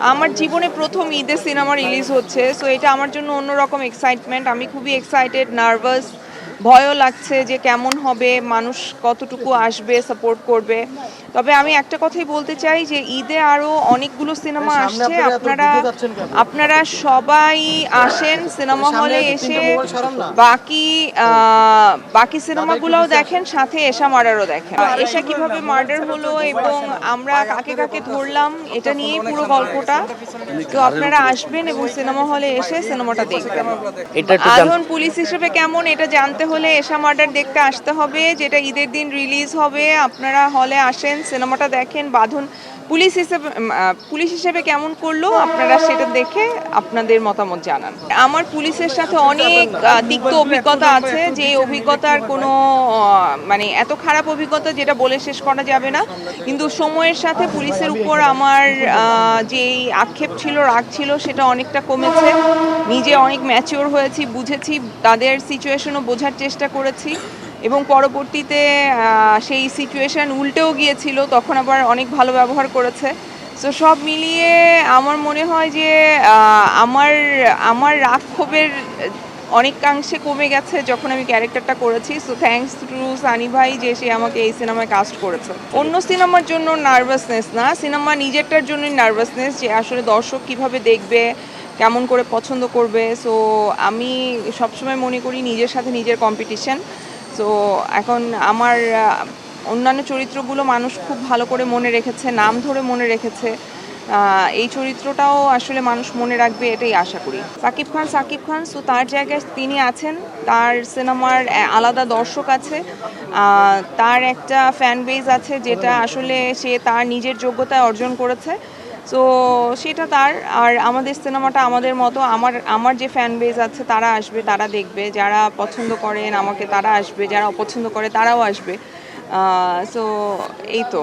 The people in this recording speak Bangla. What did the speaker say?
আমার জীবনে প্রথম ঈদে সিনেমা রিলিজ হচ্ছে, সো এটা আমার জন্য অন্যরকম এক্সাইটমেন্ট। আমি খুবই এক্সাইটেড, নার্ভাস, ভয়ও লাগছে যে কেমন হবে, মানুষ কতটুকু আসবে, সাপোর্ট করবে। তবে আমি একটা কথাই বলতে চাই যে ঈদে আরও অনেকগুলো সিনেমা আসছে। আপনারা আপনারা সবাই আসেন সিনেমা হলে এসে বাকি বাকি সিনেমাগুলোও দেখেন, সাথে এশা মার্ডারও দেখেন। এশা কিভাবে মার্ডার হলো এবং আমরা কাকে কাকে ধরলাম এটা নিয়েই পুরো গল্পটা। তো আপনারা আসবেন এবং সিনেমা হলে এসে সিনেমাটা দেখবেন। আধন পুলিশ হিসেবে কেমন এটা জানতে হলে এশা মার্ডার দেখতে আসতে হবে, যেটা ঈদের দিন রিলিজ হবে। আপনারা হলে আসেন, সিনেমাটা দেখেন। বাঁধন পুলিশ হিসেবে কেমন করলো আপনারা সেটা দেখে আপনাদের মতামত জানান। আমার পুলিশের সাথে অনেক তিক্ত অভিজ্ঞতা আছে, যে অভিজ্ঞতার কোনো মানে এত খারাপ অভিজ্ঞতা যেটা বলে শেষ করা যাবে না। কিন্তু সময়ের সাথে পুলিশের উপর আমার যেই আক্ষেপ ছিল, রাগ ছিল, সেটা অনেকটা কমেছে। নিজে অনেক ম্যাচিওর হয়েছি, বুঝেছি, তাদের সিচুয়েশনও বোঝার চেষ্টা করেছি এবং পরবর্তীতে সেই সিচুয়েশন উল্টেও গিয়েছিল, তখন আবার অনেক ভালো ব্যবহার করেছে। সো সব মিলিয়ে আমার মনে হয় যে আমার আমার রাগ ক্ষোভের অনেকাংশে কমে গেছে যখন আমি ক্যারেক্টারটা করেছি। সো থ্যাঙ্কস টু সানি ভাই যে সে আমাকে এই সিনেমায় কাস্ট করেছে। অন্য সিনেমার জন্য নার্ভাসনেস না, সিনেমা নিজেরটার জন্যই নার্ভাসনেস, যে আসলে দর্শক কিভাবে দেখবে, কেমন করে পছন্দ করবে। সো আমি সবসময় মনে করি নিজের সাথে নিজের কম্পিটিশন। সো এখন আমার অন্যান্য চরিত্রগুলো মানুষ খুব ভালো করে মনে রেখেছে, নাম ধরে মনে রেখেছে। এই চরিত্রটাও আসলে মানুষ মনে রাখবে এটাই আশা করি। সাকিব খান সো তার জায়গায় তিনি আছেন, তার সিনেমার আলাদা দর্শক আছে, তার একটা ফ্যান বেজ আছে, যেটা আসলে সে তার নিজের যোগ্যতায় অর্জন করেছে। সো সেটা তার। আর আমাদের সিনেমাটা আমাদের মতো, আমার যে ফ্যান বেজ আছে তারা আসবে, তারা দেখবে। যারা পছন্দ করেন আমাকে তারা আসবে, যারা অপছন্দ করে তারাও আসবে। সো এই তো।